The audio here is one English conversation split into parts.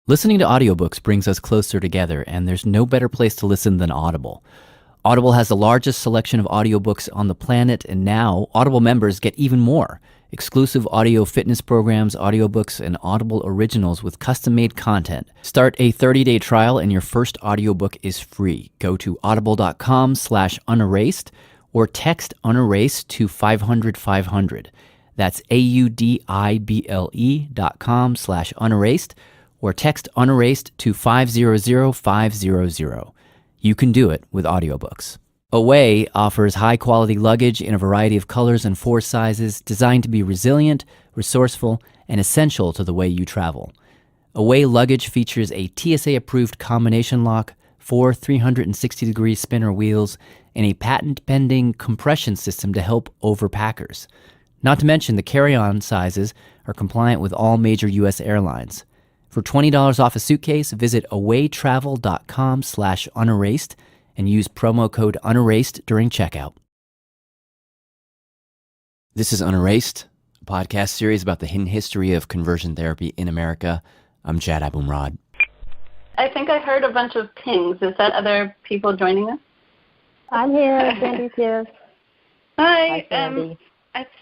Listening to audiobooks brings us closer together, and there's no better place to listen than Audible. Audible has the largest selection of audiobooks on the planet, and now Audible members get even more. Exclusive audio fitness programs, audiobooks, and Audible originals with custom-made content. Start a 30-day trial and your first audiobook is free. Go to audible.com/unerased or text unerased to 500-500. That's AUDIBLE.com/unerased or text unerased to 500-500. You can do it with audiobooks. Away offers high-quality luggage in a variety of colors and 4 sizes, designed to be resilient, resourceful, and essential to the way you travel. Away luggage features a TSA-approved combination lock, 4 360-degree spinner wheels, and a patent-pending compression system to help overpackers. Not to mention the carry-on sizes are compliant with all major U.S. airlines. For $20 off a suitcase, visit awaytravel.com/unerased and use promo code unerased during checkout. This is Unerased, a podcast series about the hidden history of conversion therapy in America. I'm Jad Abumrad. I think I heard a bunch of pings. Is that other people joining us? I'm here, Sandy too. Hi. Sandy.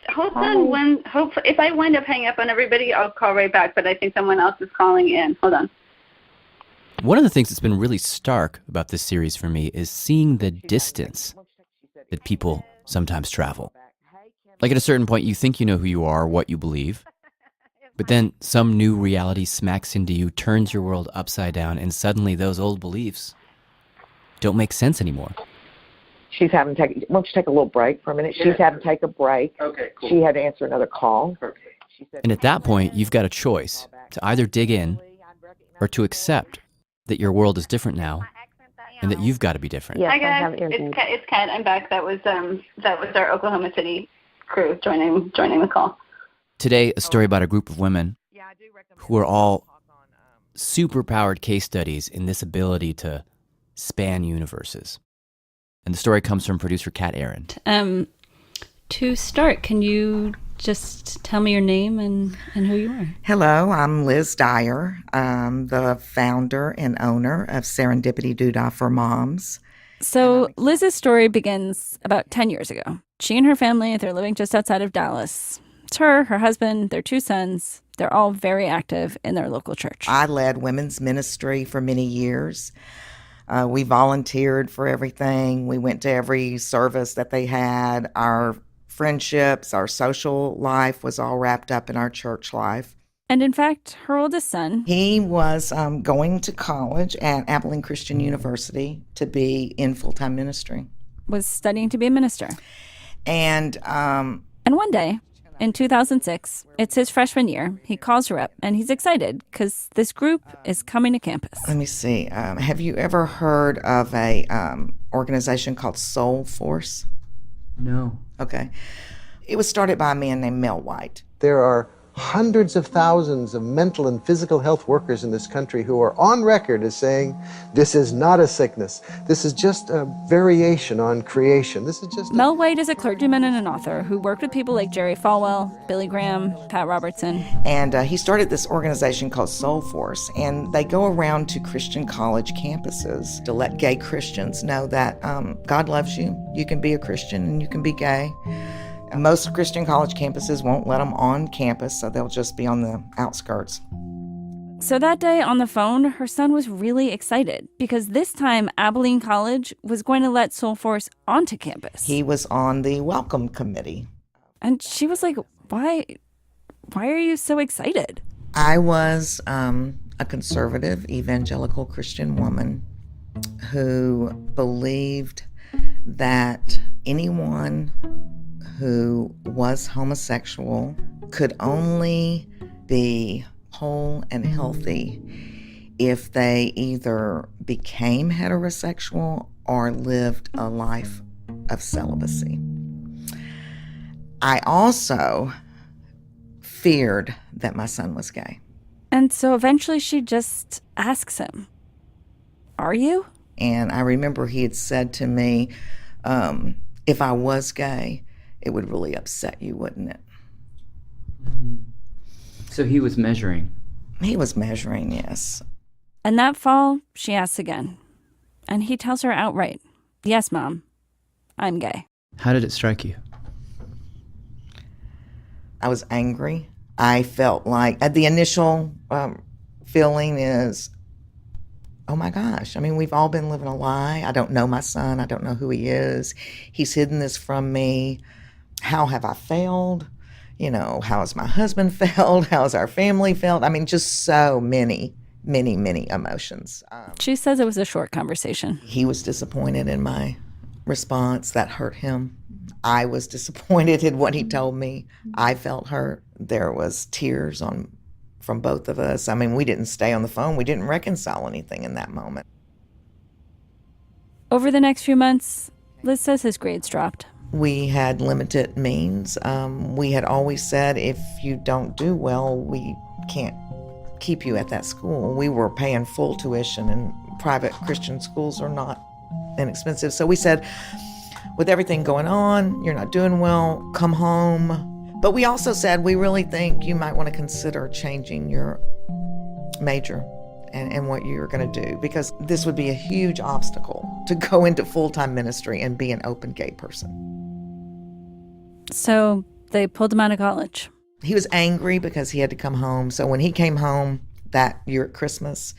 Hold on. If I wind up hanging up on everybody, I'll call right back, but I think someone else is calling in. Hold on. One of the things that's been really stark about this series for me is seeing the distance that people sometimes travel. Like at a certain point, you think you know who you are, what you believe, but then some new reality smacks into you, turns your world upside down, and suddenly those old beliefs don't make sense anymore. She's having to take. Why don't you take a little break for a minute? She's having to take a break. Okay, cool. She had to answer another call. Okay. And at that point, you've got a choice to either dig in or to accept that your world is different now and that you've got to be different. Yes, Hi I have guys, earbuds. it's Kat. I'm back. That was our Oklahoma City crew joining the call. Today, a story about a group of women who are all super-powered case studies in this ability to span universes. And the story comes from producer Kat Aaron. To start, can you just tell me your name and who you are? Hello, I'm Liz Dyer. I'm the founder and owner of Serendipity Doodah for Moms. So Liz's story begins about 10 years ago. She and her family, they're living just outside of Dallas. It's her husband, their 2 sons. They're all very active in their local church. I led women's ministry for many years. We volunteered for everything. We went to every service that they had. Our friendships, our social life was all wrapped up in our church life. And in fact, her oldest son, He was going to college at Abilene Christian University to be in full-time ministry. was studying to be a minister. And And one day, in 2006, it's his freshman year, he calls her up and he's excited because this group is coming to campus. let me see. Have you ever heard of a organization called Soul Force? No. Okay. It was started by a man named Mel White. There are hundreds of thousands of mental and physical health workers in this country who are on record as saying this is not a sickness. This is just a variation on creation. This is just Mel White is a clergyman and an author who worked with people like Jerry Falwell, Billy Graham, Pat Robertson. And he started this organization called Soul Force. And they go around to Christian college campuses to let gay Christians know that God loves you. You can be a Christian and you can be gay. Most Christian college campuses won't let them on campus, so they'll just be on the outskirts. So that day on the phone, her son was really excited because this time Abilene College was going to let Soul Force onto campus. He was on the welcome committee. And she was like, why are you so excited? I was a conservative evangelical Christian woman who believed that anyone who was homosexual could only be whole and healthy if they either became heterosexual or lived a life of celibacy. I also feared that my son was gay. And so eventually she just asks him, are you? And I remember he had said to me, if I was gay, it would really upset you, wouldn't it? So he was measuring. He was measuring, yes. And that fall, she asks again. And he tells her outright, "Yes, Mom, I'm gay." How did it strike you? I was angry. I felt like the initial feeling is, oh my gosh, I mean, we've all been living a lie. I don't know my son. I don't know who he is. He's hidden this from me. How have I failed? How has my husband failed? How has our family failed? I mean, just so many emotions. She says it was a short conversation. He was disappointed in my response. That hurt him. I was disappointed in what he told me. I felt hurt. There was tears from both of us. I mean, we didn't stay on the phone. We didn't reconcile anything in that moment. Over the next few months, Liz says his grades dropped. We had limited means. We had always said, if you don't do well, we can't keep you at that school. We were paying full tuition, and private Christian schools are not inexpensive. So we said, with everything going on, you're not doing well, come home. But we also said, we really think you might want to consider changing your major and what you're going to do, because this would be a huge obstacle to go into full-time ministry and be an open gay person. So they pulled him out of college. He was angry because he had to come home. So when he came home that year at Christmas,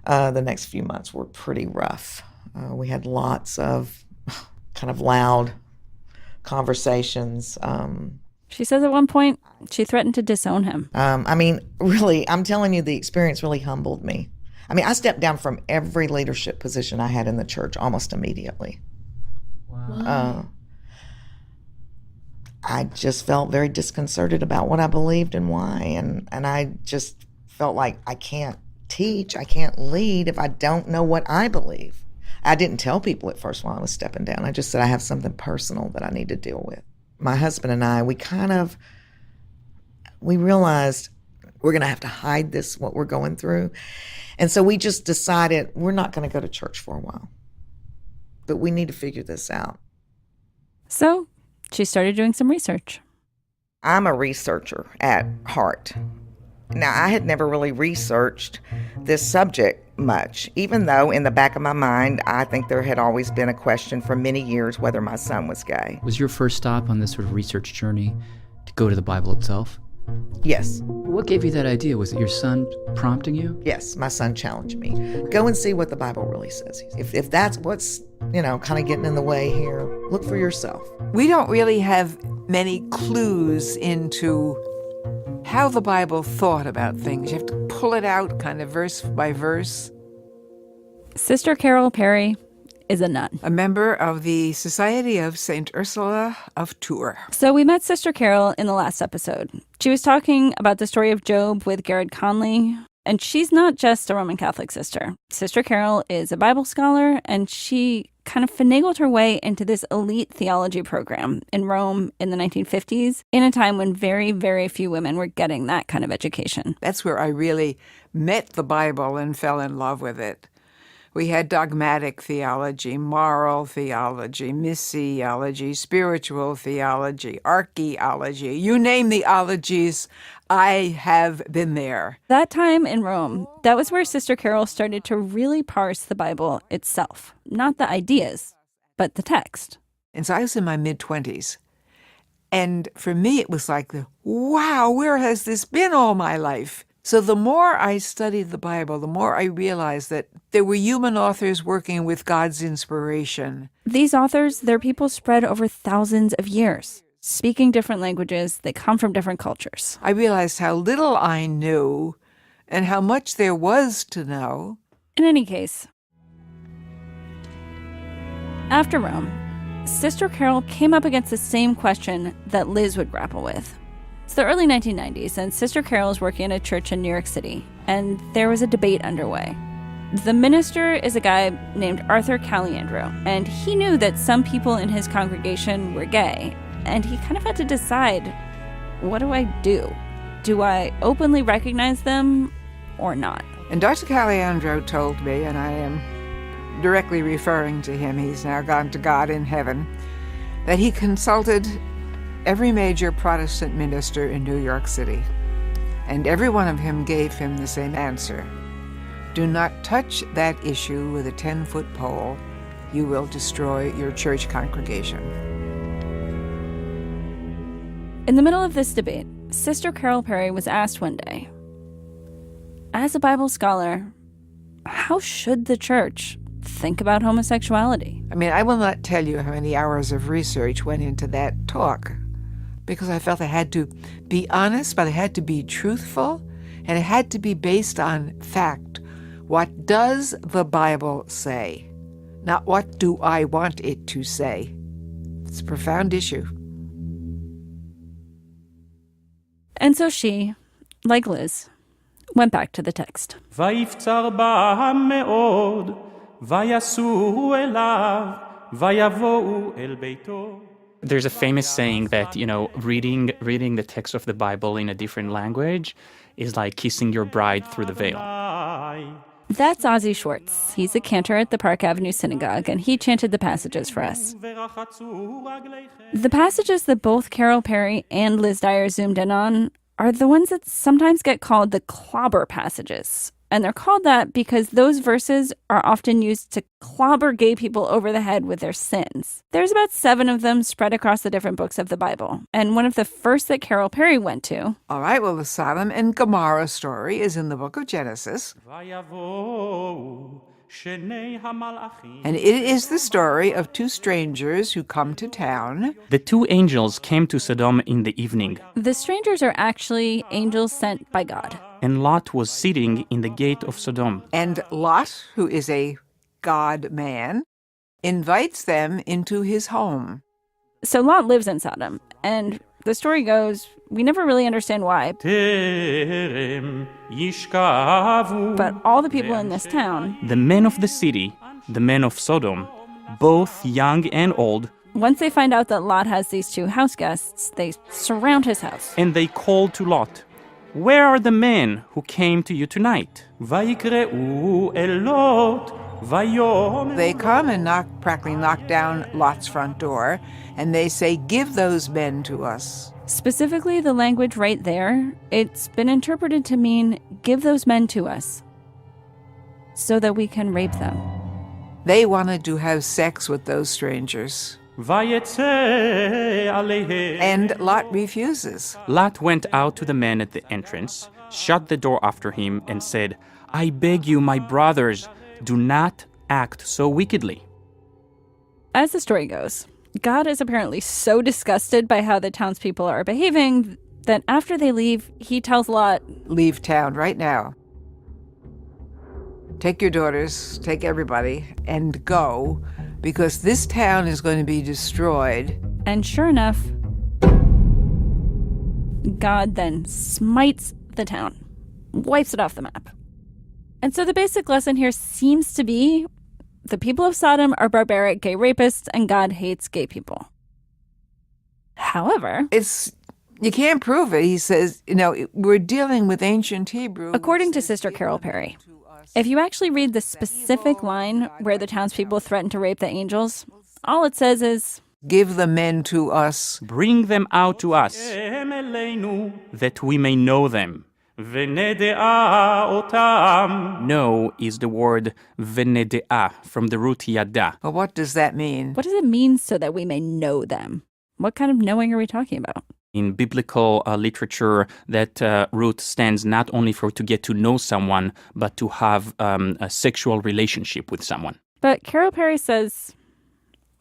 the next few months were pretty rough. We had lots of kind of loud conversations. She says at one point, she threatened to disown him. I mean, really, I'm telling you, the experience really humbled me. I mean, I stepped down from every leadership position I had in the church almost immediately. Wow. I just felt very disconcerted about what I believed and why. And I just felt like I can't teach, I can't lead if I don't know what I believe. I didn't tell people at first while I was stepping down. I just said I have something personal that I need to deal with. My husband and I, we realized we're going to have to hide this, what we're going through. And so we just decided we're not going to go to church for a while. But we need to figure this out. So she started doing some research. I'm a researcher at heart. Now, I had never really researched this subject much, even though in the back of my mind, I think there had always been a question for many years whether my son was gay. Was your first stop on this sort of research journey to go to the Bible itself? Yes. What gave you that idea? Was it your son prompting you? Yes, my son challenged me. Go and see what the Bible really says. If that's what's, kind of getting in the way here, look for yourself. We don't really have many clues into how the Bible thought about things. You have to pull it out kind of verse by verse. Sister Carol Perry is a nun, a member of the Society of St. Ursula of Tours. So we met Sister Carol in the last episode. She was talking about the story of Job with Garrett Conley. And she's not just a Roman Catholic sister. Sister Carol is a Bible scholar, and she kind of finagled her way into this elite theology program in Rome in the 1950s, in a time when very, very few women were getting that kind of education. That's where I really met the Bible and fell in love with it. We had dogmatic theology, moral theology, missiology, spiritual theology, archaeology. You name the ologies, I have been there. That time in Rome, that was where Sister Carol started to really parse the Bible itself. Not the ideas, but the text. And so I was in my mid-20s. And for me, it was like, wow, where has this been all my life? So the more I studied the Bible, the more I realized that there were human authors working with God's inspiration. These authors, they're people spread over thousands of years, speaking different languages. They come from different cultures. I realized how little I knew and how much there was to know. In any case, after Rome, Sister Carol came up against the same question that Liz would grapple with. It's the early 1990s, and Sister Carol is working in a church in New York City, and there was a debate underway. The minister is a guy named Arthur Caliandro, and he knew that some people in his congregation were gay, and he kind of had to decide, what do I do? Do I openly recognize them or not? And Dr. Caliandro told me, and I am directly referring to him, he's now gone to God in heaven, that he consulted every major Protestant minister in New York City, and every one of them gave him the same answer. Do not touch that issue with a 10-foot pole. You will destroy your church congregation. In the middle of this debate, Sister Carol Perry was asked one day, as a Bible scholar, how should the church think about homosexuality? I mean, I will not tell you how many hours of research went into that talk, because I felt I had to be honest, but I had to be truthful, and it had to be based on fact. What does the Bible say? Not what do I want it to say. It's a profound issue. And so she, like Liz, went back to the text. ויפצר בם מאוד, ויסעו אליו, ויבואו אל ביתו. There's a famous saying that, reading the text of the Bible in a different language is like kissing your bride through the veil. That's Ozzy Schwartz. He's a cantor at the Park Avenue Synagogue, and he chanted the passages for us. The passages that both Carol Perry and Liz Dyer zoomed in on are the ones that sometimes get called the clobber passages. And they're called that because those verses are often used to clobber gay people over the head with their sins. There's about 7 of them spread across the different books of the Bible. And one of the first that Carol Perry went to... All right, well, the Sodom and Gomorrah story is in the book of Genesis. And it is the story of 2 strangers who come to town. The 2 angels came to Sodom in the evening. The strangers are actually angels sent by God. And Lot was sitting in the gate of Sodom. And Lot, who is a God man, invites them into his home. So Lot lives in Sodom, and the story goes, we never really understand why. But all the people in this town, the men of the city, the men of Sodom, both young and old, once they find out that Lot has these 2 house guests, they surround his house. And they call to Lot, "Where are the men who came to you tonight?" They come and practically knock down Lot's front door, and they say, "Give those men to us." Specifically, the language right there, it's been interpreted to mean, give those men to us, so that we can rape them. They wanted to have sex with those strangers. And Lot refuses. Lot went out to the men at the entrance, shut the door after him, and said, "I beg you, my brothers, do not act so wickedly." As the story goes, God is apparently so disgusted by how the townspeople are behaving that after they leave, he tells Lot, "Leave town right now. Take your daughters, take everybody, and go, because this town is going to be destroyed." And sure enough, God then smites the town, wipes it off the map. And so the basic lesson here seems to be the people of Sodom are barbaric gay rapists, and God hates gay people. However, you can't prove it. He says, we're dealing with ancient Hebrew. According to Sister Carol Perry, if you actually read the specific line where the townspeople threaten to rape the angels, all it says is, "Give the men to us. Bring them out to us, that we may know them." Know is the word venede'ah, from the root yada. But what does that mean? What does it mean, so that we may know them? What kind of knowing are we talking about? In biblical literature, that root stands not only for to get to know someone, but to have a sexual relationship with someone. But Carol Perry says,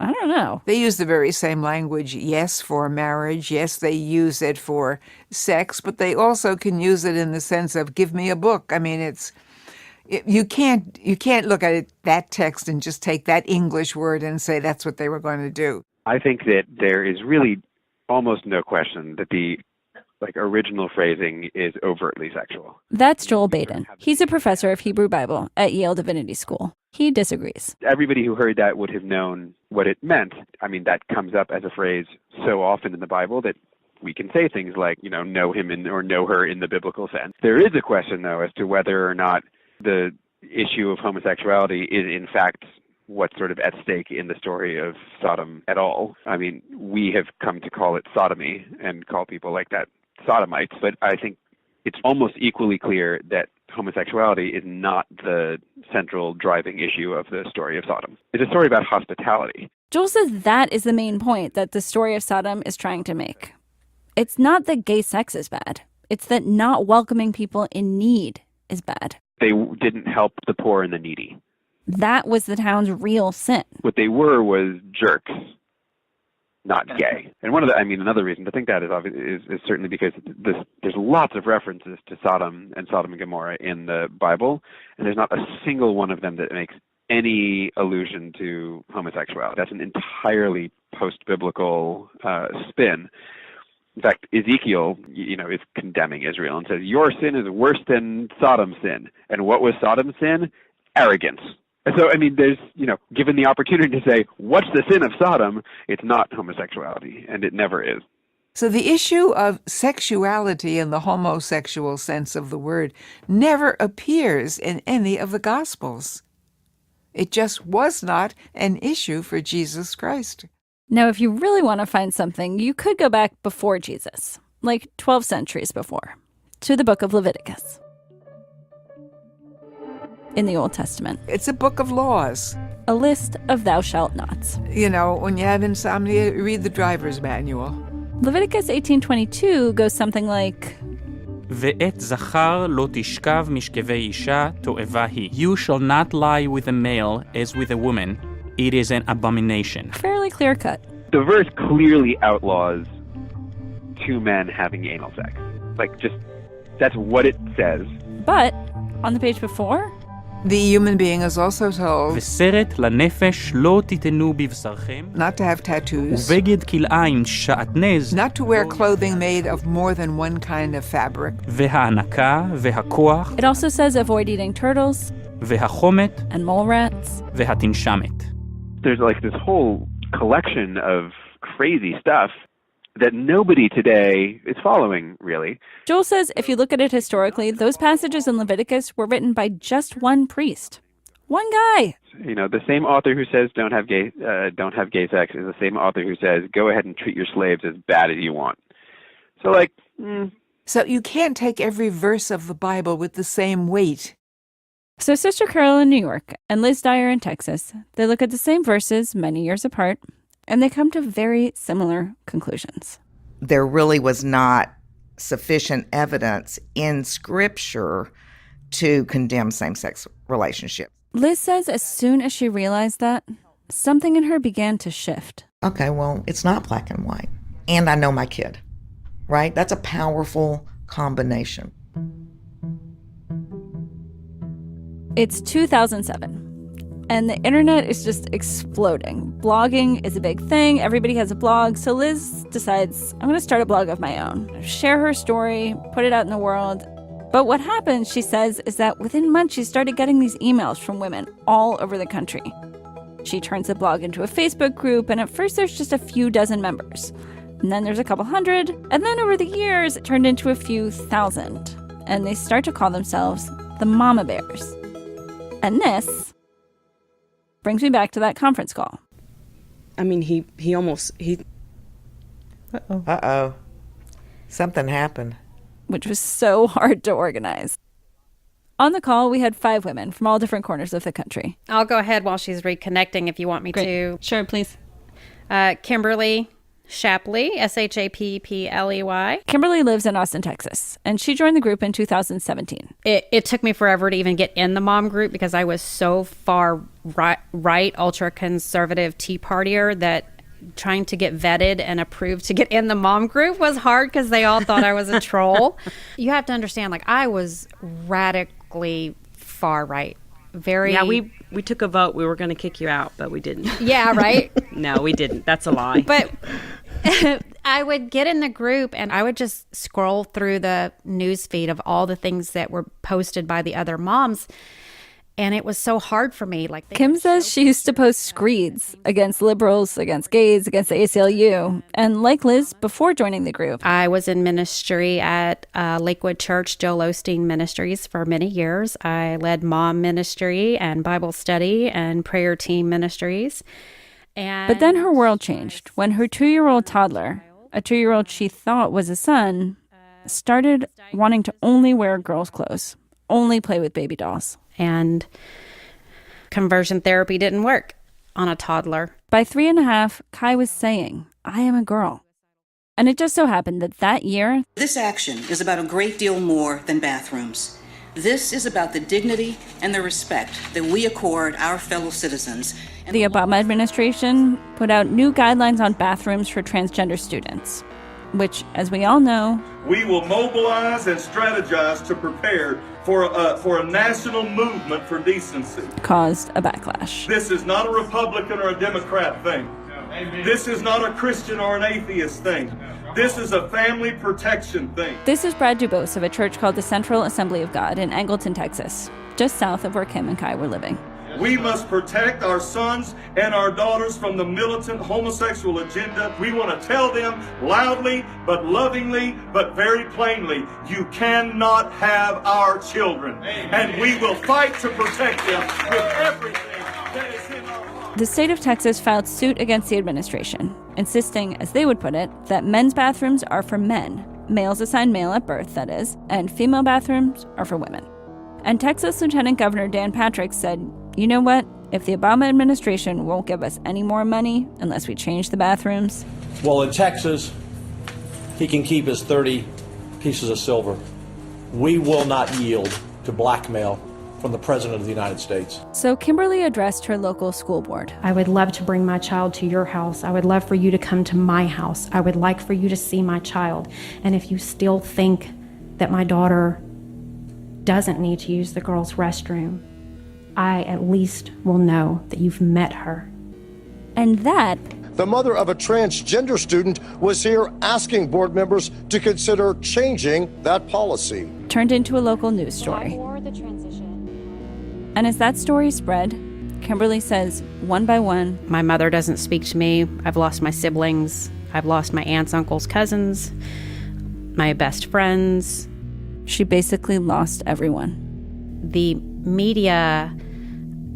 I don't know. They use the very same language, yes, for marriage. Yes, they use it for sex, but they also can use it in the sense of give me a book. I mean, you can't look at that text and just take that English word and say that's what they were going to do. I think that there is really almost no question that the original phrasing is overtly sexual. That's Joel Baden. He's a professor of Hebrew Bible at Yale Divinity School. He disagrees. Everybody who heard that would have known what it meant. I mean, that comes up as a phrase so often in the Bible that we can say things like, know him or know her in the biblical sense. There is a question, though, as to whether or not the issue of homosexuality is, in fact, what's sort of at stake in the story of Sodom at all. I mean, we have come to call it sodomy and call people like that sodomites, but I think it's almost equally clear that homosexuality is not the central driving issue of the story of Sodom. It's a story about hospitality. Joel says that is the main point that the story of Sodom is trying to make. It's not that gay sex is bad. It's that not welcoming people in need is bad. They didn't help the poor and the needy. That was the town's real sin. What they were was jerks, not gay. And another reason to think that is certainly because there's lots of references to Sodom and Gomorrah in the Bible, and there's not a single one of them that makes any allusion to homosexuality. That's an entirely post-biblical spin. In fact, Ezekiel, is condemning Israel and says, your sin is worse than Sodom's sin. And what was Sodom's sin? Arrogance. And so, there's, given the opportunity to say, what's the sin of Sodom? It's not homosexuality, and it never is. So the issue of sexuality in the homosexual sense of the word never appears in any of the Gospels. It just was not an issue for Jesus Christ. Now, if you really want to find something, you could go back before Jesus, like 12 centuries before, to the book of Leviticus in the Old Testament. It's a book of laws. A list of thou shalt nots. When you have insomnia, read the driver's manual. Leviticus 18:22 goes something like, ואת זכר לא תשכב משכבי אישה תועבה היא. You shall not lie with a male as with a woman. It is an abomination. Fairly clear cut. The verse clearly outlaws two men having anal sex. That's what it says. But on the page before, the human being is also told וסרט לנפש לא תיתנו בבשרכם. Not to have tattoos. ובגד כלאיים שעטנז. Not to wear clothing made of more than one kind of fabric. וההנקה והכוח. It also says avoid eating turtles. והחומת. And mole rats. והתנשמת. There's this whole collection of crazy stuff that nobody today is following, really. Joel says if you look at it historically, those passages in Leviticus were written by just one priest. One guy. The same author who says don't have gay sex is the same author who says go ahead and treat your slaves as bad as you want. So So you can't take every verse of the Bible with the same weight. So Sister Carol in New York and Liz Dyer in Texas, they look at the same verses many years apart, and they come to very similar conclusions. There really was not sufficient evidence in Scripture to condemn same-sex relationships. Liz says as soon as she realized that, something in her began to shift. Okay, well, it's not black and white. And I know my kid, right? That's a powerful combination. It's 2007, and the internet is just exploding. Blogging is a big thing. Everybody has a blog. So Liz decides, I'm going to start a blog of my own, share her story, put it out in the world. But what happened, she says, is that within months, she started getting these emails from women all over the country. She turns the blog into a Facebook group, and at first there's just a few dozen members. And then there's a couple hundred, and then over the years, it turned into a few thousand. And they start to call themselves the Mama Bears. And this brings me back to that conference call. He almost. Uh-oh. Something happened. Which was so hard to organize. On the call, we had 5 women from all different corners of the country. I'll go ahead while she's reconnecting if you want me to. Sure, please. Kimberly Shapley, Shappley. Kimberly lives in Austin, Texas, and she joined the group in 2017. It took me forever to even get in the mom group because I was so far right, ultra-conservative Tea Partier that trying to get vetted and approved to get in the mom group was hard because they all thought I was a troll. You have to understand, I was radically far right. Yeah, we took a vote. We were going to kick you out, but we didn't. Yeah, right? No, we didn't. That's a lie. But I would get in the group and I would just scroll through the news feed of all the things that were posted by the other moms. And it was so hard for me. Kim says she used to post screeds against liberals, against gays, against the ACLU. And like Liz, before joining the group, I was in ministry at Lakewood Church, Joel Osteen Ministries for many years. I led mom ministry and Bible study and prayer team ministries. But then her world changed when her 2-year-old toddler, a 2-year-old she thought was a son, started wanting to only wear girls' clothes. only play with baby dolls. And conversion therapy didn't work on a toddler. By 3.5, Kai was saying, I am a girl. And it just so happened that year, this action is about a great deal more than bathrooms. This is about the dignity and the respect that we accord our fellow citizens. The Obama administration put out new guidelines on bathrooms for transgender students, which, as we all know, we will mobilize and strategize to prepare for a national movement for decency. Caused a backlash. This is not a Republican or a Democrat thing. This is not a Christian or an atheist thing. This is a family protection thing. This is Brad Dubose of a church called the Central Assembly of God in Angleton, Texas, just south of where Kim and Kai were living. We must protect our sons and our daughters from the militant homosexual agenda. We want to tell them loudly, but lovingly, but very plainly, you cannot have our children. And we will fight to protect them with everything that is in our hearts. The state of Texas filed suit against the administration, insisting, as they would put it, that men's bathrooms are for men, males assigned male at birth, that is, and female bathrooms are for women. And Texas Lieutenant Governor Dan Patrick said, you know what? If the Obama administration won't give us any more money unless we change the bathrooms. Well, in Texas, he can keep his 30 pieces of silver. We will not yield to blackmail from the President of the United States. So Kimberly addressed her local school board. I would love to bring my child to your house. I would love for you to come to my house. I would like for you to see my child. And if you still think that my daughter doesn't need to use the girls' restroom, I at least will know that you've met her. And that... The mother of a transgender student was here asking board members to consider changing that policy. Turned into a local news story. And as that story spread, Kimberly says, one by one, my mother doesn't speak to me. I've lost my siblings. I've lost my aunts, uncles, cousins, my best friends. She basically lost everyone. The media,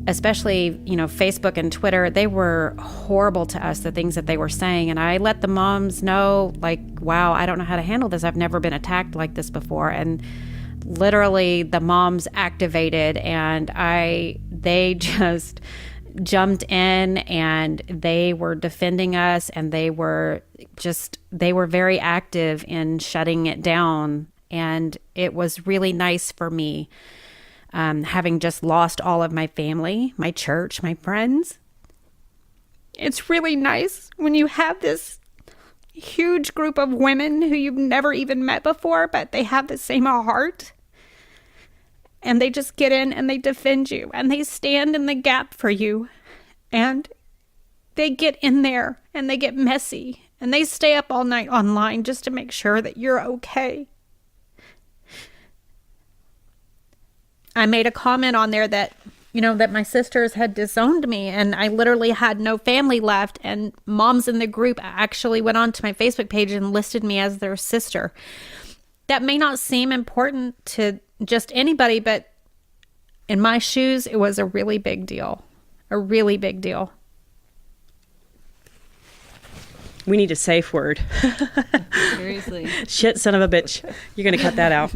especially, Facebook and Twitter, they were horrible to us, the things that they were saying. And I let the moms know, wow, I don't know how to handle this. I've never been attacked like this before. And literally the moms activated, and they just jumped in and they were defending us, and they were very active in shutting it down. And it was really nice for me, having just lost all of my family, my church, my friends. It's really nice when you have this huge group of women who you've never even met before, but they have the same heart. And they just get in and they defend you, and they stand in the gap for you. And they get in there and they get messy, and they stay up all night online just to make sure that you're okay. I made a comment on there that, that my sisters had disowned me, and I literally had no family left. And moms in the group actually went onto my Facebook page and listed me as their sister. That may not seem important to just anybody, but in my shoes, it was a really big deal. A really big deal. We need a safe word. Seriously. Shit, son of a bitch. You're going to cut that out.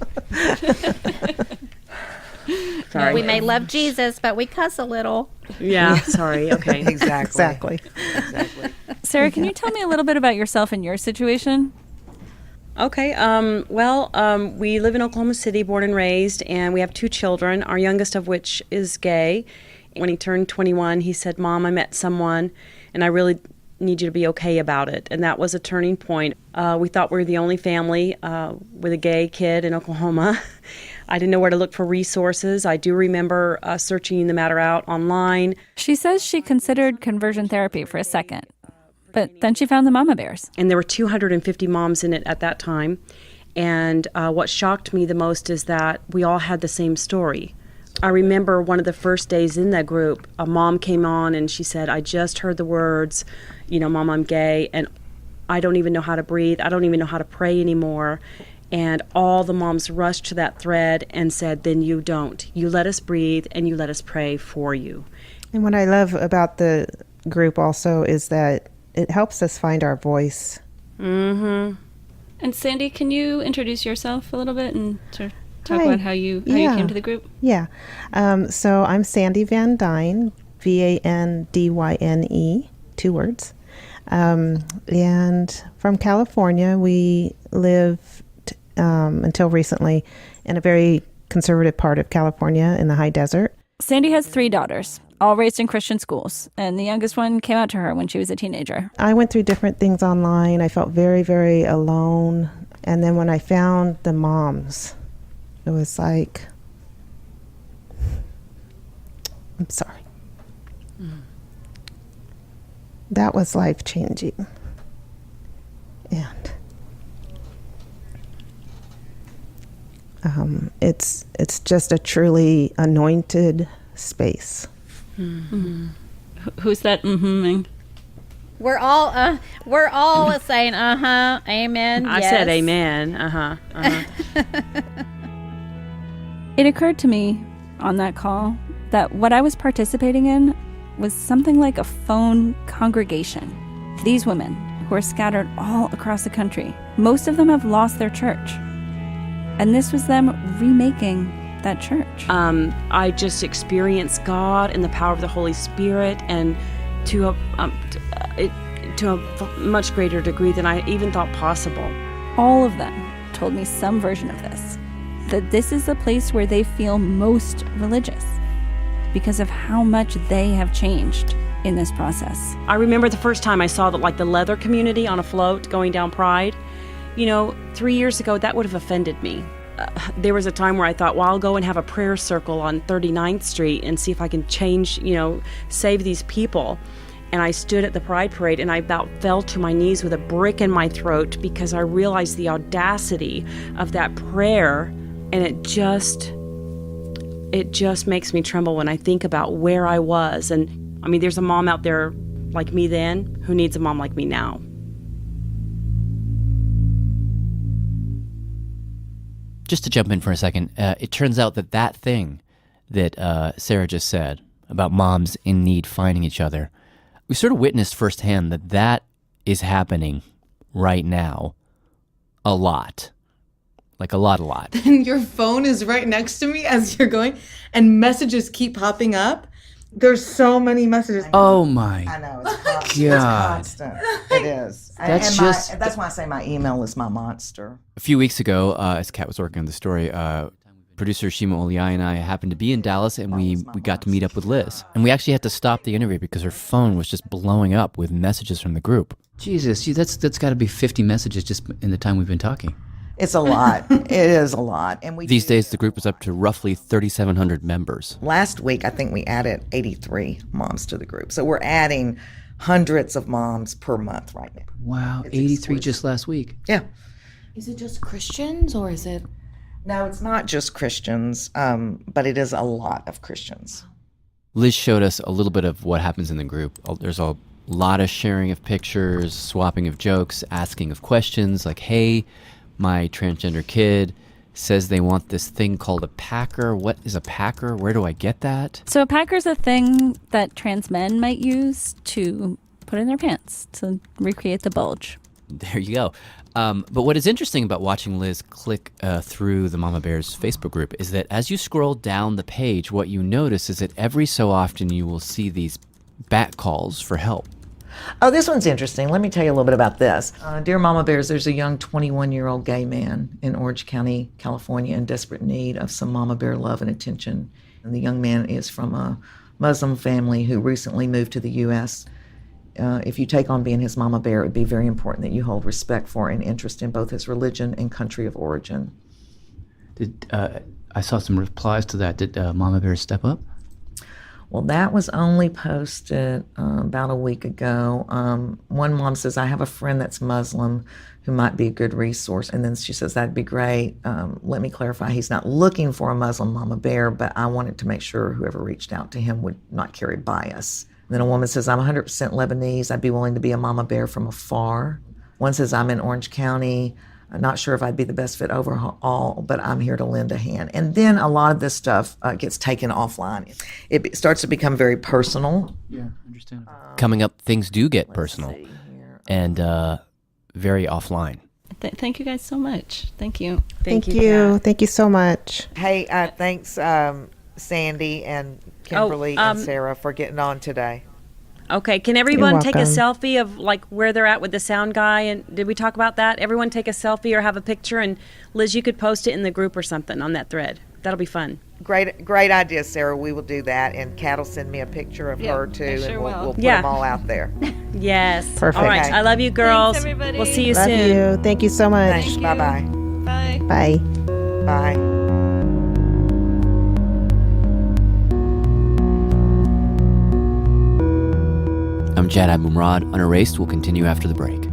Sorry. We may love Jesus, but we cuss a little. Yeah, sorry. Okay. Exactly. Sarah, can you tell me a little bit about yourself and your situation? Okay. We live in Oklahoma City, born and raised, and we have 2 children, our youngest of which is gay. When he turned 21, he said, Mom, I met someone, and I really need you to be okay about it. And that was a turning point. We thought we were the only family with a gay kid in Oklahoma. I didn't know where to look for resources. I do remember searching the matter out online. She says she considered conversion therapy for a second, but then she found the Mama Bears. And there were 250 moms in it at that time. And what shocked me the most is that we all had the same story. I remember one of the first days in that group, a mom came on and she said, I just heard the words, Mom, I'm gay, and I don't even know how to breathe. I don't even know how to pray anymore. And all the moms rushed to that thread and said, then you don't. You let us breathe and you let us pray for you. And what I love about the group also is that it helps us find our voice. Mm-hmm. And Sandy, can you introduce yourself a little bit? talk Hi. about how you came to the group? Yeah. So I'm Sandy Van Dyne, Vandyne, 2 words. And from California, we lived until recently in a very conservative part of California in the high desert. Sandy has 3 daughters, all raised in Christian schools, and the youngest one came out to her when she was a teenager. I went through different things online. I felt very, very alone. And then when I found the moms, it was like, I'm sorry. That was life-changing. And it's just a truly anointed space. Mm-hmm. Who's that mm-hmm-ing? We're all saying amen. I yes. said amen. It occurred to me on that call that what I was participating in was something like a phone congregation. These women, who are scattered all across the country, most of them have lost their church. And this was them remaking that church. I just experienced God and the power of the Holy Spirit, and to a much greater degree than I even thought possible. All of them told me some version of this, that this is the place where they feel most religious because of how much they have changed in this process. I remember the first time I saw the leather community on a float going down Pride. 3 years ago, that would have offended me. There was a time where I thought, well, I'll go and have a prayer circle on 39th Street and see if I can change, save these people. And I stood at the Pride Parade and I about fell to my knees with a brick in my throat because I realized the audacity of that prayer. And it just makes me tremble when I think about where I was. And I mean, there's a mom out there like me then who needs a mom like me now. Just to jump in for a second, it turns out that thing that Sarah just said about moms in need finding each other, we sort of witnessed firsthand that is happening right now a lot. Like a lot. And your phone is right next to me as you're going, and messages keep popping up. There's so many messages. Oh my I know, it's constant. God. It's constant. It is. That's why I say my email is my monster. A few weeks ago, as Kat was working on the story, producer Shima Oliai and I happened to be in Dallas, and we got to meet up with Liz. And we actually had to stop the interview because her phone was just blowing up with messages from the group. Jesus, that's got to be 50 messages just in the time we've been talking. It's a lot. It is a lot. And These days, the group is up to roughly 3,700 members. Last week, I think we added 83 moms to the group. So we're adding hundreds of moms per month right now. Wow, 83 just last week. Yeah. Is it just Christians or is it? No, it's not just Christians, but it is a lot of Christians. Liz showed us a little bit of what happens in the group. There's a lot of sharing of pictures, swapping of jokes, asking of questions like, hey, my transgender kid says they want this thing called a packer. What is a packer? Where do I get that? So a packer's a thing that trans men might use to put in their pants to recreate the bulge. There you go. But what is interesting about watching Liz click through the Mama Bears Facebook group is that as you scroll down the page, what you notice is that every so often you will see these bat calls for help. Oh, this one's interesting. Let me tell you a little bit about this. Dear Mama Bears, there's a young 21-year-old gay man in Orange County, California, in desperate need of some Mama Bear love and attention. And the young man is from a Muslim family who recently moved to the U.S. If you take on being his Mama Bear, it would be very important that you hold respect for and interest in both his religion and country of origin. I saw some replies to that. Did Mama Bear step up? Well, that was only posted about a week ago. One mom says, I have a friend that's Muslim who might be a good resource. And then she says, that'd be great. Let me clarify, he's not looking for a Muslim Mama Bear, but I wanted to make sure whoever reached out to him would not carry bias. And then a woman says, I'm 100% Lebanese. I'd be willing to be a Mama Bear from afar. One says, I'm in Orange County. I'm not sure if I'd be the best fit overall, but I'm here to lend a hand. And then a lot of this stuff gets taken offline. It starts to become very personal. Yeah, understandable. Coming up, things do get personal and very offline. Thank you guys so much. Thank you. Thank you. Thank you so much. Hey, thanks, Sandy and Kimberly and Sarah for getting on today. Okay, can everyone take a welcome. selfie of like where they're at with the sound guy? And did we talk about that? Everyone take a selfie or have a picture, and Liz, you could post it in the group or something on that thread. That'll be fun. Great idea, Sarah. We will do that, and Kat will send me a picture of her too, and we'll put them all out there. Yes. Perfect. All right. I love you, girls. Thanks, everybody. We'll see you Love soon. you. Thank you so much. Thanks. Bye-bye. Bye. Bye. Bye. I'm Jad Abumrad. Unerased will continue after the break.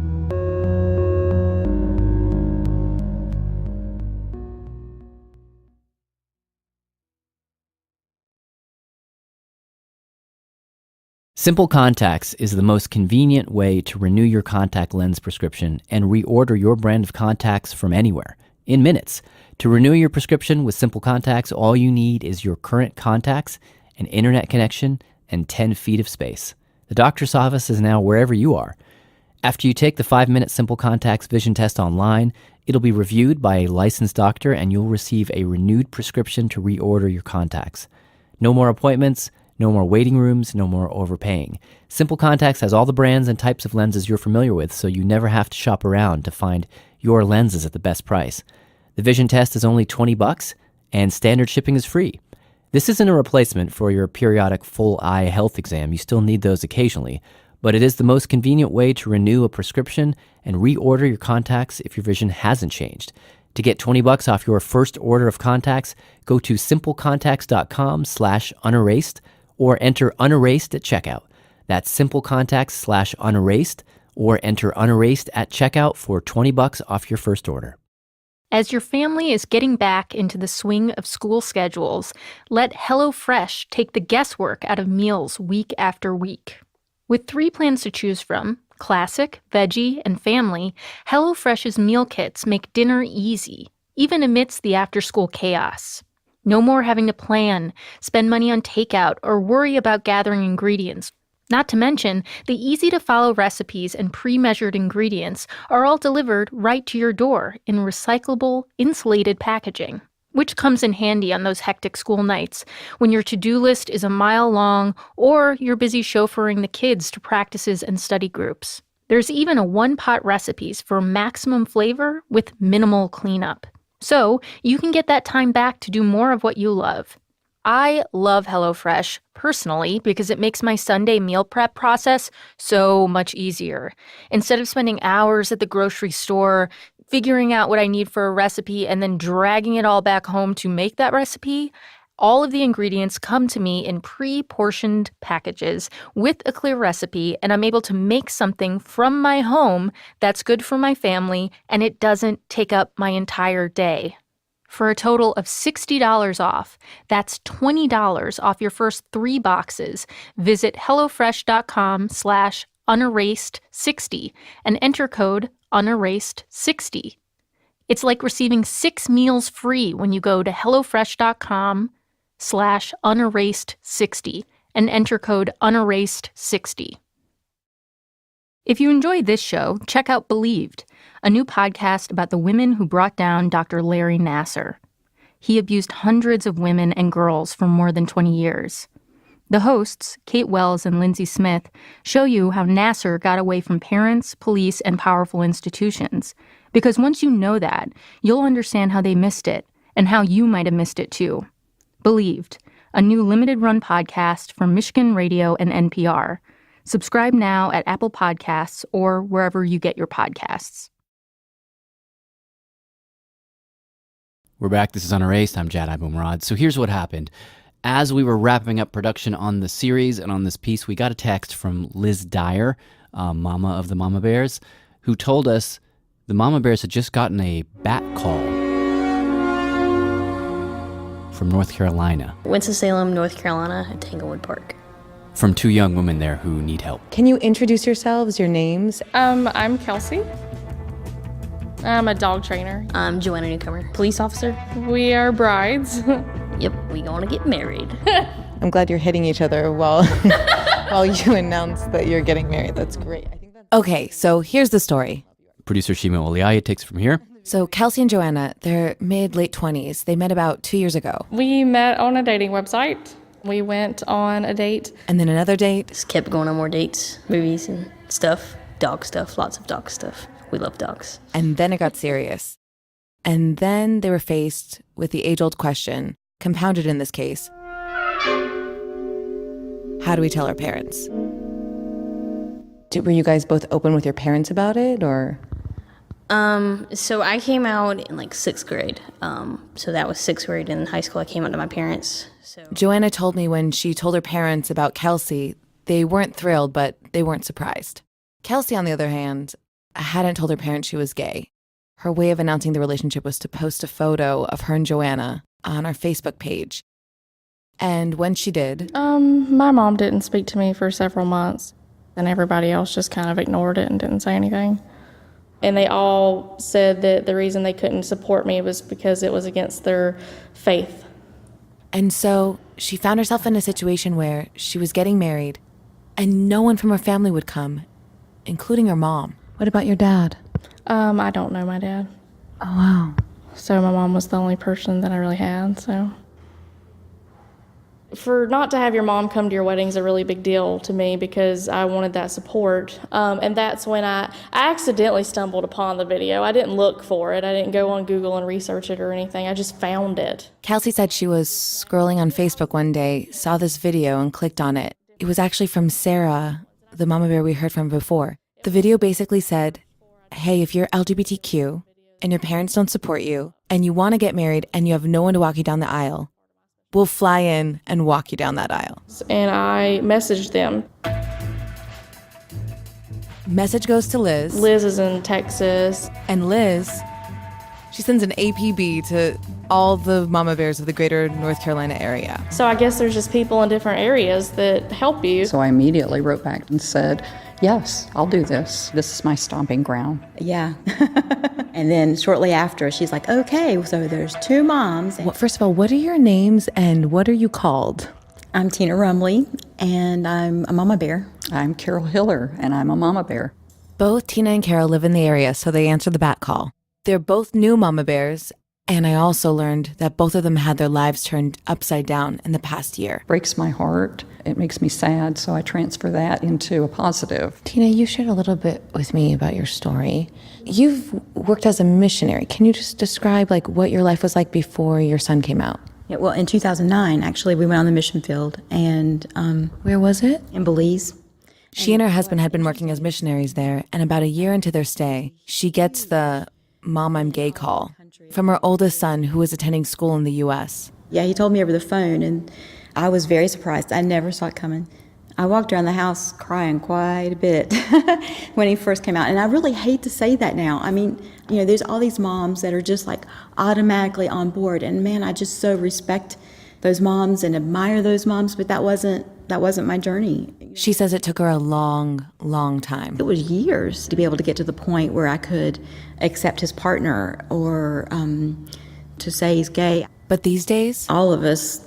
Simple Contacts is the most convenient way to renew your contact lens prescription and reorder your brand of contacts from anywhere in minutes. To renew your prescription with Simple Contacts, all you need is your current contacts, an internet connection, and 10 feet of space. The doctor's office is now wherever you are. After you take the 5-minute Simple Contacts vision test online, it'll be reviewed by a licensed doctor and you'll receive a renewed prescription to reorder your contacts. No more appointments, no more waiting rooms, no more overpaying. Simple Contacts has all the brands and types of lenses you're familiar with, so you never have to shop around to find your lenses at the best price. The vision test is only $20 and standard shipping is free. This isn't a replacement for your periodic full eye health exam. You still need those occasionally, but it is the most convenient way to renew a prescription and reorder your contacts if your vision hasn't changed. To get $20 off your first order of contacts, go to simplecontacts.com/unerased or enter unerased at checkout. That's simplecontacts/unerased or enter unerased at checkout for $20 off your first order. As your family is getting back into the swing of school schedules, let HelloFresh take the guesswork out of meals week after week. With 3 plans to choose from, classic, veggie, and family, HelloFresh's meal kits make dinner easy, even amidst the after-school chaos. No more having to plan, spend money on takeout, or worry about gathering ingredients. Not to mention, the easy-to-follow recipes and pre-measured ingredients are all delivered right to your door in recyclable, insulated packaging, which comes in handy on those hectic school nights when your to-do list is a mile long or you're busy chauffeuring the kids to practices and study groups. There's even a one-pot recipes for maximum flavor with minimal cleanup. So you can get that time back to do more of what you love. I love HelloFresh personally because it makes my Sunday meal prep process so much easier. Instead of spending hours at the grocery store, figuring out what I need for a recipe, and then dragging it all back home to make that recipe, all of the ingredients come to me in pre-portioned packages with a clear recipe, and I'm able to make something from my home that's good for my family, and it doesn't take up my entire day. For a total of $60 off, that's $20 off your first 3 boxes. Visit HelloFresh.com/unerased60 and enter code unerased60. It's like receiving 6 meals free when you go to HelloFresh.com/unerased60 and enter code unerased60. If you enjoyed this show, check out Believed, a new podcast about the women who brought down Dr. Larry Nassar. He abused hundreds of women and girls for more than 20 years. The hosts, Kate Wells and Lindsay Smith, show you how Nassar got away from parents, police, and powerful institutions. Because once you know that, you'll understand how they missed it and how you might have missed it too. Believed, a new limited-run podcast from Michigan Radio and NPR. Subscribe now at Apple Podcasts or wherever you get your podcasts. We're back. This is Unerased. I'm Jad Abumrad. So here's what happened. As we were wrapping up production on the series and on this piece, we got a text from Liz Dyer, mama of the Mama Bears, who told us the Mama Bears had just gotten a bat call from North Carolina. Winston-Salem, North Carolina, at Tanglewood Park. From 2 young women there who need help. Can you introduce yourselves, your names? I'm Kelsey. I'm a dog trainer. I'm Joanna Newcomer, police officer. We are brides. Yep, we gonna get married. I'm glad you're hitting each other while while you announce that you're getting married. That's great. Okay, so here's the story. Producer Shima Oliaya takes from here. So Kelsey and Joanna, they're mid-late 20s. They met about 2 years ago. We met on a dating website. We went on a date. And then another date. Just kept going on more dates, movies and stuff. Dog stuff, lots of dog stuff. We love dogs. And then it got serious. And then they were faced with the age-old question, compounded in this case. How do we tell our parents? Were you guys both open with your parents about it, or? So I came out in like 6th grade. So that was 6th grade. In high school, I came out to my parents. So Joanna told me when she told her parents about Kelsey, they weren't thrilled, but they weren't surprised. Kelsey, on the other hand, hadn't told her parents she was gay. Her way of announcing the relationship was to post a photo of her and Joanna on our Facebook page. And when she did... My mom didn't speak to me for several months, and everybody else just kind of ignored it and didn't say anything. And they all said that the reason they couldn't support me was because it was against their faith. And so she found herself in a situation where she was getting married, and no one from her family would come, including her mom. What about your dad? I don't know my dad. Oh, wow. So my mom was the only person that I really had, so. For not to have your mom come to your wedding is a really big deal to me because I wanted that support. And that's when I accidentally stumbled upon the video. I didn't look for it. I didn't go on Google and research it or anything. I just found it. Kelsey said she was scrolling on Facebook one day, saw this video and clicked on it. It was actually from Sarah, the mama bear we heard from before. The video basically said, hey, if you're LGBTQ and your parents don't support you and you want to get married and you have no one to walk you down the aisle, we'll fly in and walk you down that aisle. And I messaged them. Message goes to Liz. Liz is in Texas. And Liz, she sends an APB to all the mama bears of the greater North Carolina area. So I guess there's just people in different areas that help you. So I immediately wrote back and said, yes, I'll do this. This is my stomping ground. Yeah. And then shortly after, she's like, okay, so there's 2 moms. Well, first of all, what are your names and what are you called? I'm Tina Rumley, and I'm a mama bear. I'm Carol Hiller, and I'm a mama bear. Both Tina and Carol live in the area, so they answer the bat call. They're both new mama bears, and I also learned that both of them had their lives turned upside down in the past year. Breaks my heart. It makes me sad, so I transfer that into a positive. Tina, you shared a little bit with me about your story. You've worked as a missionary. Can you just describe what your life was like before your son came out? Yeah, well, in 2009, actually, we went on the mission field, and where was it? In Belize. She and her husband had been working as missionaries there, and about a year into their stay, she gets the "Mom, I'm gay" call from her oldest son who was attending school in the U.S. Yeah, he told me over the phone, and I was very surprised. I never saw it coming. I walked around the house crying quite a bit when he first came out. And I really hate to say that now. I mean, there's all these moms that are just automatically on board. And man, I just so respect those moms and admire those moms, but that wasn't my journey. She says it took her a long, long time. It was years to be able to get to the point where I could accept his partner or to say he's gay. But these days, all of us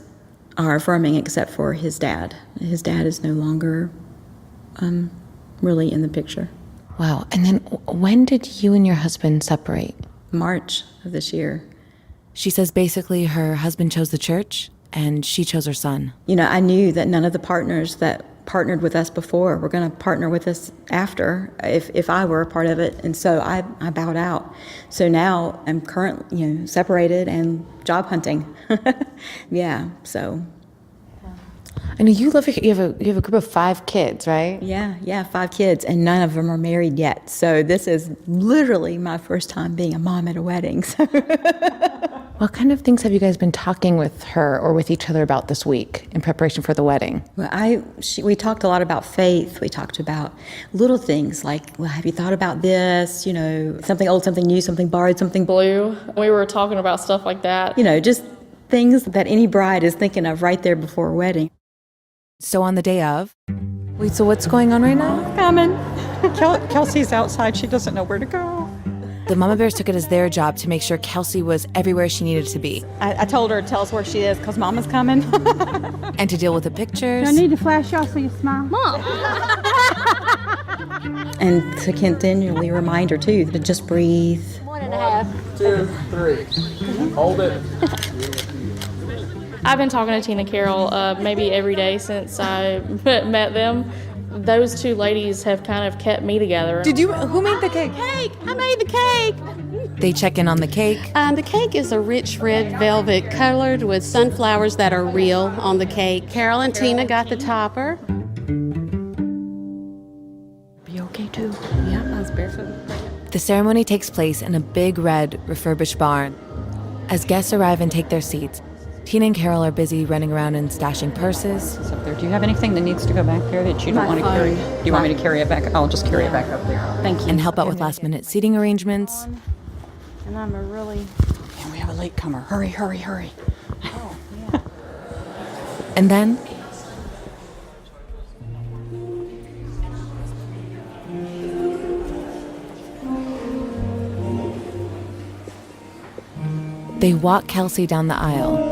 are affirming except for his dad. His dad is no longer really in the picture. Wow. And then when did you and your husband separate? March of this year. She says basically her husband chose the church and she chose her son. I knew that none of the partners that partnered with us before were going to partner with us after if I were a part of it. And so I bowed out. So now I'm currently separated and job hunting. Yeah, so. I know you have a group of 5 kids, right? Yeah, 5 kids, and none of them are married yet. So this is literally my first time being a mom at a wedding. So. What kind of things have you guys been talking with her or with each other about this week in preparation for the wedding? Well, we talked a lot about faith. We talked about little things like, well, have you thought about this? Something old, something new, something borrowed, something blue. We were talking about stuff like that. Just things that any bride is thinking of right there before a wedding. So on the day of, wait, so what's going on right now? Coming. Kelsey's outside. She doesn't know where to go. The mama bears took it as their job to make sure Kelsey was everywhere she needed to be. I told her to tell us where she is because Mama's coming. And to deal with the pictures. Do I need to flash y'all so you smile? Mom! And to continually remind her, too, to just breathe. 1.5. 2, 3. Hold it. I've been talking to Tina Carroll maybe every day since I met them. Those two ladies have kind of kept me together. Who made the cake? Cake! I made the cake! They check in on the cake. The cake is a rich red velvet colored with sunflowers that are real on the cake. Carol and Tina got the topper. Be okay too. Yeah, I was barefoot. The ceremony takes place in a big red refurbished barn. As guests arrive and take their seats, Tina and Carol are busy running around and stashing purses. It's up there. Do you have anything that needs to go back there that you don't want to carry? Do you want me to carry it back? I'll just carry it back up there. Thank you. And help out with last-minute seating arrangements. And I'm a really... And we have a latecomer. Hurry, hurry, hurry. Oh, yeah. And then... they walk Kelsey down the aisle.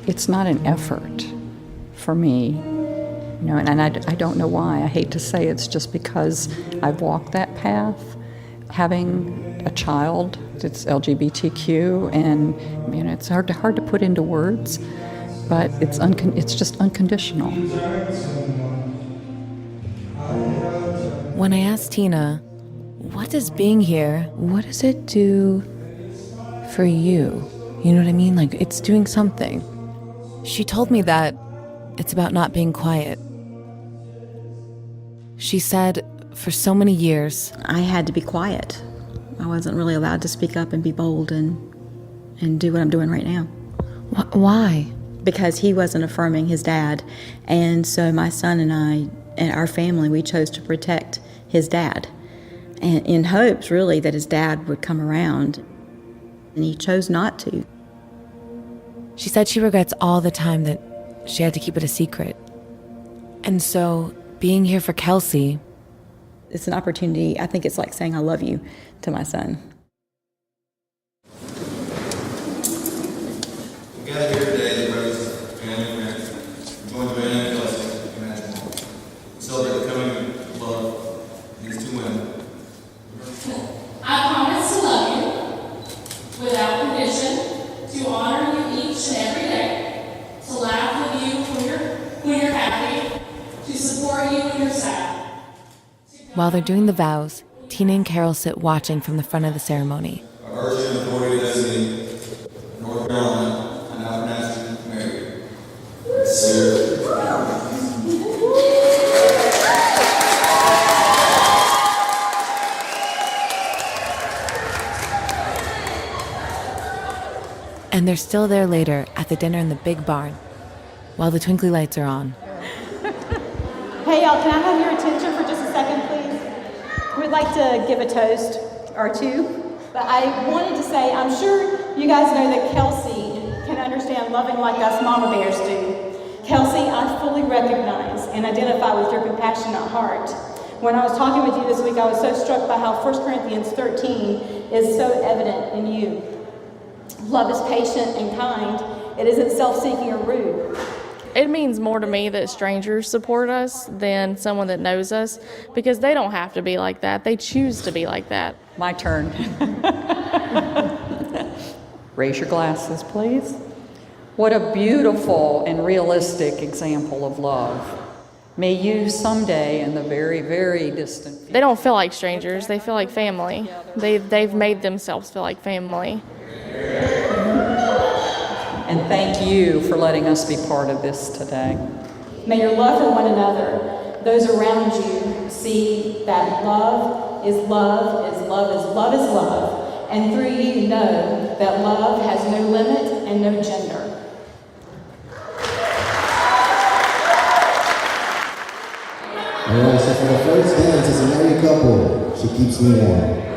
It's not an effort for me, and I don't know why. I hate to say it's just because I've walked that path. Having a child that's LGBTQ, and it's hard to put into words, but it's just unconditional. When I asked Tina, what does being here, what does it do for you? You know what I mean? Like, it's doing something. She told me that it's about not being quiet. She said for so many years, I had to be quiet. I wasn't really allowed to speak up and be bold and do what I'm doing right now. Why? Because he wasn't affirming his dad. And so my son and I and our family, we chose to protect his dad. And in hopes, really, that his dad would come around. And he chose not to. She said she regrets all the time that she had to keep it a secret. And so, being here for Kelsey... it's an opportunity. I think it's like saying I love you to my son. We gather here today to raise family and friends. Join Joanna and Kelsey and celebrate the coming of love of these two women. I promise to love you without condition, to honor you each and every day, to laugh with you when you're happy, to support you when you're sad. While they're doing the vows, Tina and Carol sit watching from the front of the ceremony. By virtue and authority of destiny, North Carolina, I now pronounce you married. Consider. And they're still there later at the dinner in the big barn, while the twinkly lights are on. Hey, y'all, can I have your attention for just a second, please? We'd like to give a toast or two, but I wanted to say, I'm sure you guys know that Kelsey can understand loving like us mama bears do. Kelsey, I fully recognize and identify with your compassionate heart. When I was talking with you this week, I was so struck by how 1 Corinthians 13 is so evident in you. Love is patient and kind. It isn't self-seeking or rude. It means more to me that strangers support us than someone that knows us, because they don't have to be like that. They choose to be like that. My turn. Raise your glasses, please. What a beautiful and realistic example of love. May you someday in the very, very distant future. They don't feel like strangers. They feel like family. They've made themselves feel like family. And thank you for letting us be part of this today. May your love for one another, those around you, see that love is love is love is love is love. And through you know that love has no limit and no gender. All right, so for the first dance, as a married couple, She Keeps Me Warm.